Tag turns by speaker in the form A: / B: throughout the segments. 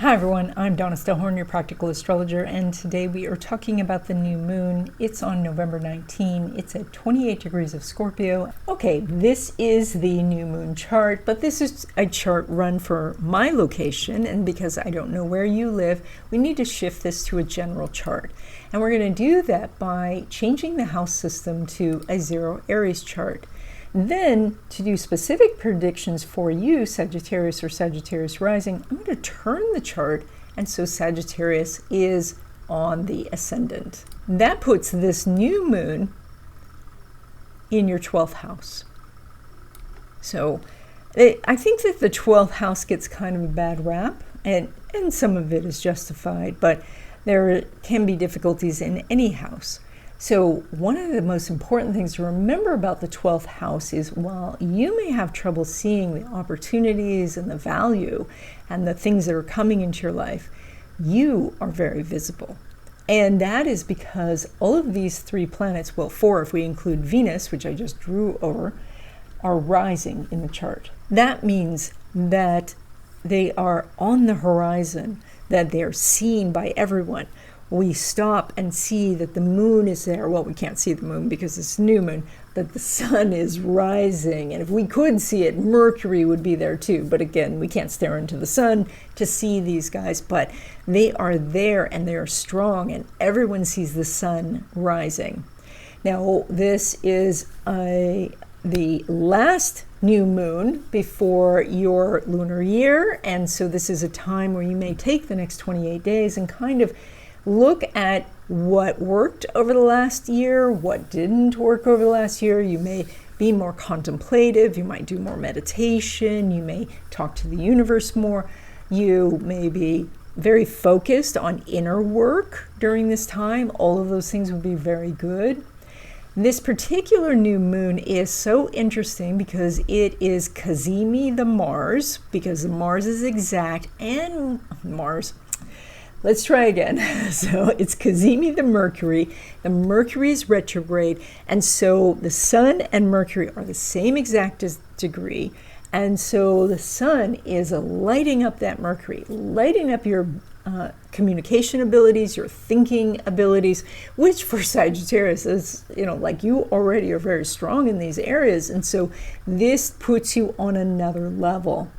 A: Hi everyone, I'm Donna Stellhorn, your practical astrologer, and today we are talking about the new moon. It's on November 19. It's at 28 degrees of Scorpio. Okay, this is the new moon chart, but this is a chart run for my location, and because I don't know where you live, we need to shift this to a general chart. And we're going to do that by changing the house system to a zero Aries chart. Then, to do specific predictions for you, Sagittarius or Sagittarius rising, I'm going to turn the chart, and so Sagittarius is on the ascendant. That puts this new moon in your 12th house. So, I think that the 12th house gets kind of a bad rap, and some of it is justified, but there can be difficulties in any house. So one of the most important things to remember about the 12th house is while you may have trouble seeing the opportunities and the value and the things that are coming into your life, you are very visible. And that is because all of these three planets, well, four if we include Venus, which I just drew over, are rising in the chart. That means that they are on the horizon, that they are seen by everyone. We stop and see that the moon is there. Well, we can't see the moon because it's new moon, but the sun is rising. And if we could see it, Mercury would be there too. But again, we can't stare into the sun to see these guys, but they are there and they are strong, and everyone sees the sun rising. Now, this is the last new moon before your lunar year. And so this is a time where you may take the next 28 days and kind of look at what worked over the last year, what didn't work over the last year. You may be more contemplative, you might do more meditation, you may talk to the universe more, you may be very focused on inner work during this time. All of those things would be very good. This particular new moon is so interesting because it is Cazimi the Mars, because the Mars is exact, and Mars. Let's try again. So it's Cazimi the Mercury. The Mercury is retrograde, and so the Sun and Mercury are the same exact degree. And so the Sun is lighting up that Mercury, lighting up your communication abilities, your thinking abilities, which for Sagittarius is, like you already are very strong in these areas. And so this puts you on another level.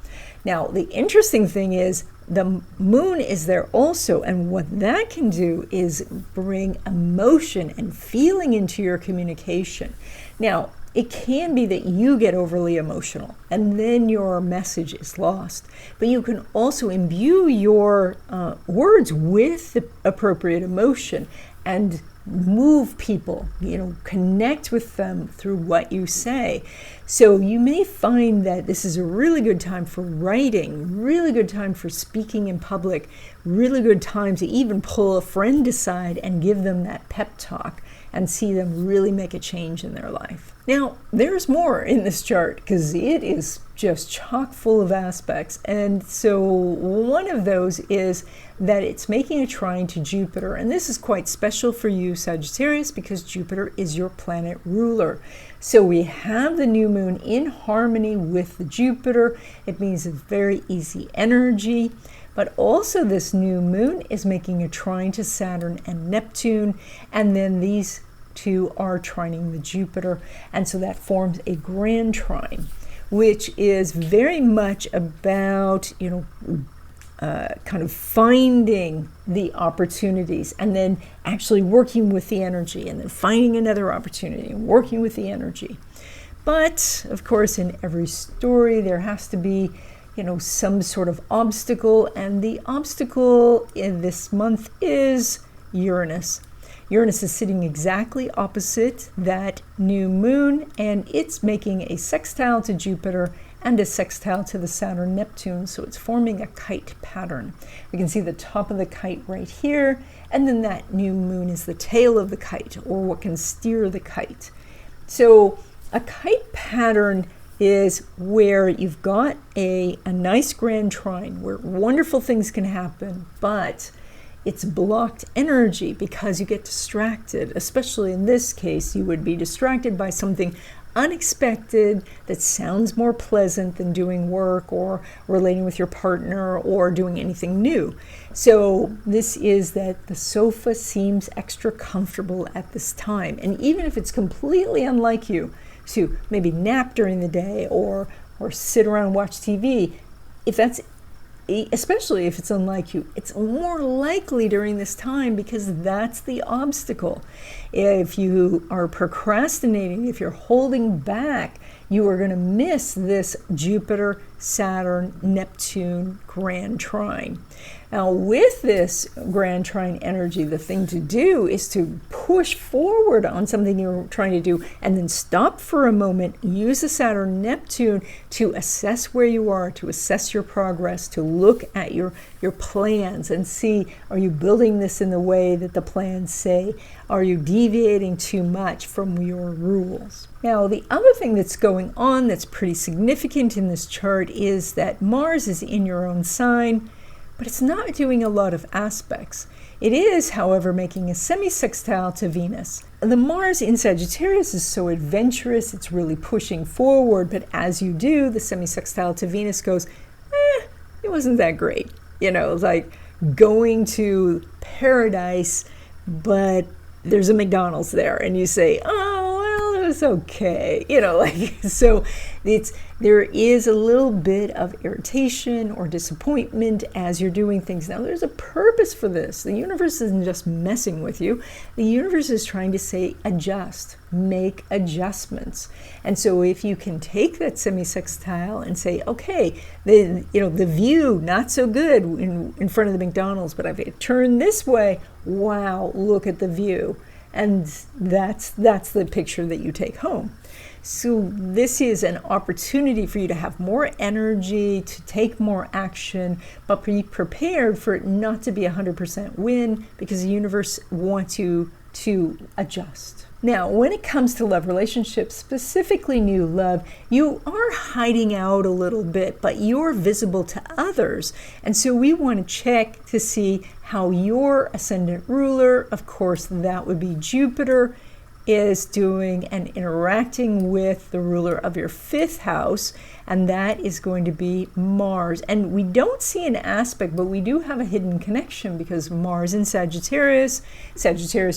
A: Now, the interesting thing is the moon is there also, and what that can do is bring emotion and feeling into your communication. Now, it can be that you get overly emotional and then your message is lost, but you can also imbue your words with the appropriate emotion and move people, connect with them through what you say. So you may find that this is a really good time for writing, really good time for speaking in public, really good time to even pull a friend aside and give them that pep talk and see them really make a change in their life. Now, there's more in this chart because it is just chock full of aspects. And so one of those is that it's making a trine to Jupiter. And this is quite special for you, Sagittarius, because Jupiter is your planet ruler. So we have the new moon in harmony with the Jupiter. It means a very easy energy. But also this new moon is making a trine to Saturn and Neptune, and then these two are trining the Jupiter, and so that forms a grand trine, which is very much about, kind of finding the opportunities and then actually working with the energy and then finding another opportunity and working with the energy. But, of course, in every story, there has to be some sort of obstacle, and the obstacle in this month is Uranus. Uranus is sitting exactly opposite that new moon, and it's making a sextile to Jupiter and a sextile to the Saturn-Neptune, so it's forming a kite pattern. We can see the top of the kite right here, and then that new moon is the tail of the kite, or what can steer the kite. So a kite pattern is where you've got a nice grand trine where wonderful things can happen, but it's blocked energy because you get distracted. Especially in this case, you would be distracted by something unexpected that sounds more pleasant than doing work or relating with your partner or doing anything new. So this is that the sofa seems extra comfortable at this time. And even if it's completely unlike you to maybe nap during the day or sit around and watch TV, especially if it's unlike you, it's more likely during this time because that's the obstacle. If you are procrastinating, if you're holding back, you are going to miss this Jupiter, Saturn, Neptune grand trine. Now, with this grand trine energy, the thing to do is to push forward on something you're trying to do and then stop for a moment, use the Saturn, Neptune to assess where you are, to assess your progress, to look at your plans and see, are you building this in the way that the plans say? Are you deviating too much from your rules? Now, the other thing that's going on that's pretty significant in this chart is that Mars is in your own sign, but it's not doing a lot of aspects. It is, however, making a semi-sextile to Venus. The Mars in Sagittarius is so adventurous, it's really pushing forward, but as you do, the semi-sextile to Venus goes, it wasn't that great. Like going to paradise, but there's a McDonald's there, and you say, it's okay, so there is a little bit of irritation or disappointment as you're doing things. Now, there's a purpose for this. The universe isn't just messing with you. The universe is trying to say adjust, make adjustments. And so if you can take that semi-sextile and say, okay, the view, not so good in front of the McDonald's, but if I turn this way, wow, look at the view. And that's the picture that you take home. So this is an opportunity for you to have more energy, to take more action, but be prepared for it not to be 100% win, because the universe wants you to adjust. Now, when it comes to love relationships, specifically new love, you are hiding out a little bit, but you're visible to others. And so we want to check to see how your ascendant ruler, of course, that would be Jupiter, is doing and interacting with the ruler of your 5th house, and that is going to be Mars. And we don't see an aspect, but we do have a hidden connection because Mars in Sagittarius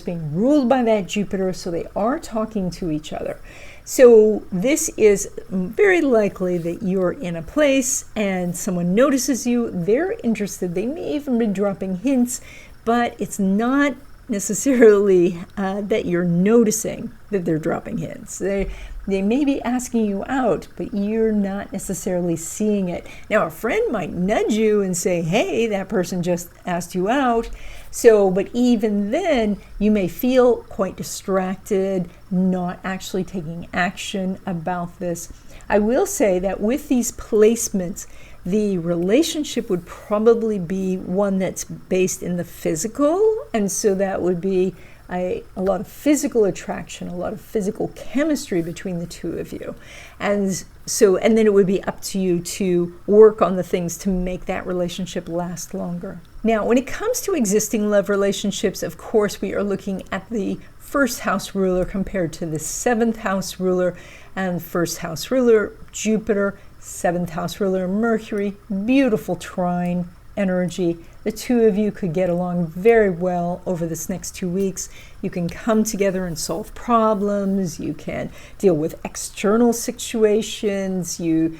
A: being ruled by that Jupiter, so they are talking to each other. So this is very likely that you're in a place and someone notices you, they're interested, they may even be dropping hints, but it's not necessarily that you're noticing that they're dropping hints. They may be asking you out, but you're not necessarily seeing it. Now, a friend might nudge you and say, hey, that person just asked you out. So, but even then, you may feel quite distracted, not actually taking action about this. I will say that with these placements, the relationship would probably be one that's based in the physical, and so that would be a lot of physical attraction, a lot of physical chemistry between the two of you. And then it would be up to you to work on the things to make that relationship last longer. Now, when it comes to existing love relationships, of course, we are looking at the 1st house ruler compared to the 7th house ruler, and 1st house ruler, Jupiter, 7th house ruler, Mercury, beautiful trine energy. The two of you could get along very well over this next 2 weeks. You can come together and solve problems. You can deal with external situations. You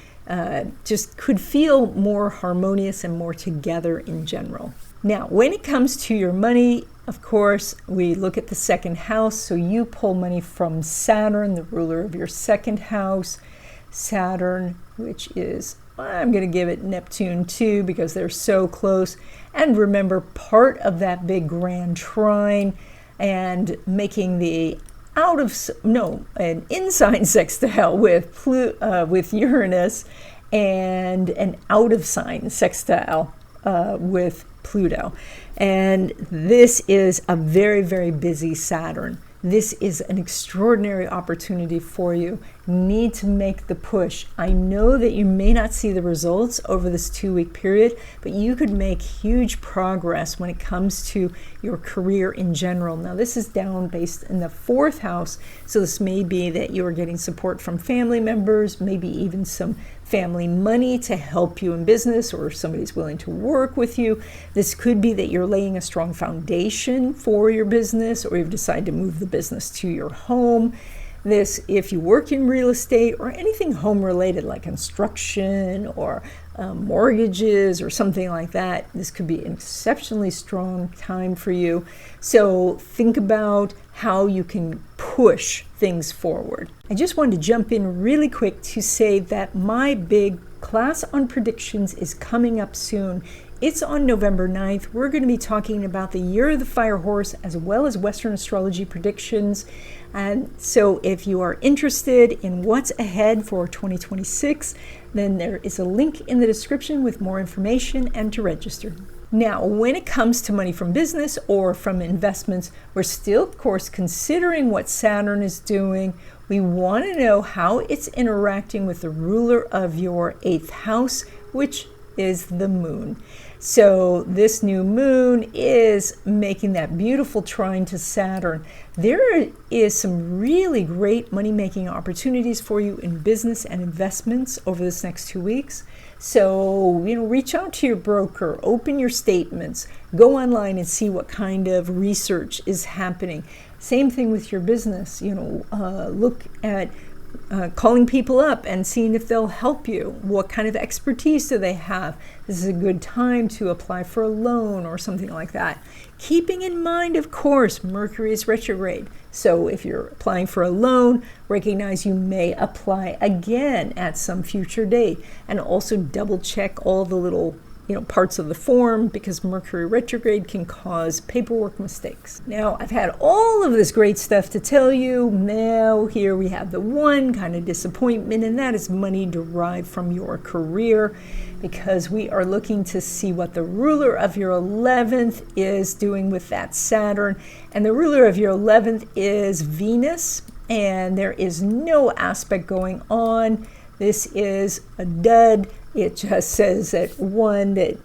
A: just could feel more harmonious and more together in general. Now, when it comes to your money, of course, we look at the 2nd house. So you pull money from Saturn, the ruler of your 2nd house. Saturn, which is, I'm going to give it Neptune too, because they're so close. And remember, part of that big grand trine and making the an in-sign sextile with Uranus, and an out-of-sign sextile with Pluto. And this is a very, very busy Saturn. this is an extraordinary opportunity for you. Need to make the push. I know that you may not see the results over this 2-week period, but you could make huge progress when it comes to your career in general. Now, this is down based in the 4th house, so this may be that you are getting support from family members, maybe even some family money to help you in business, or somebody's willing to work with you. This could be that you're laying a strong foundation for your business, or you've decided to move the business to your home. This, if you work in real estate or anything home related like construction or mortgages or something like that, this could be an exceptionally strong time for you. So think about how you can push things forward. I just wanted to jump in really quick to say that my big class on predictions is coming up soon. It's on November 9th. We're going to be talking about the year of the fire horse as well as Western astrology predictions. And so if you are interested in what's ahead for 2026, then there is a link in the description with more information and to register. Now, when it comes to money from business or from investments, we're still, of course, considering what Saturn is doing. We want to know how it's interacting with the ruler of your 8th house, which is the moon. So this new moon is making that beautiful trine to Saturn. There is some really great money-making opportunities for you in business and investments over this next 2 weeks. So, reach out to your broker, open your statements, go online and see what kind of research is happening. Same thing with your business. Look at calling people up and seeing if they'll help you. What kind of expertise do they have? This is a good time to apply for a loan or something like that. Keeping in mind, of course, Mercury is retrograde. So if you're applying for a loan, recognize you may apply again at some future date. And also double check all the little parts of the form, because Mercury retrograde can cause paperwork mistakes. Now, I've had all of this great stuff to tell you. Now, here we have the one kind of disappointment, and that is money derived from your career, because we are looking to see what the ruler of your 11th is doing with that Saturn. And the ruler of your 11th is Venus, and there is no aspect going on. This is a dud. It just says that 1, that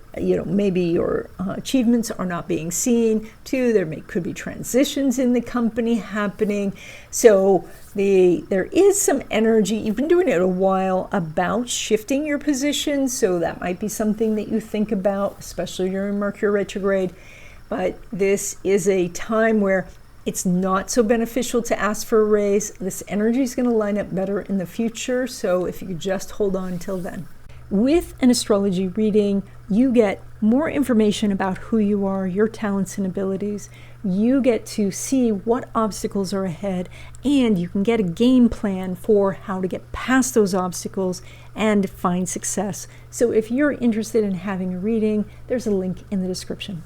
A: maybe your achievements are not being seen. 2, there could be transitions in the company happening. So there is some energy. You've been doing it a while about shifting your position. So that might be something that you think about, especially during Mercury retrograde. But this is a time where it's not so beneficial to ask for a raise. This energy is going to line up better in the future. So if you could just hold on till then. With an astrology reading, you get more information about who you are, your talents and abilities. You get to see what obstacles are ahead, and you can get a game plan for how to get past those obstacles and find success. So if you're interested in having a reading, there's a link in the description.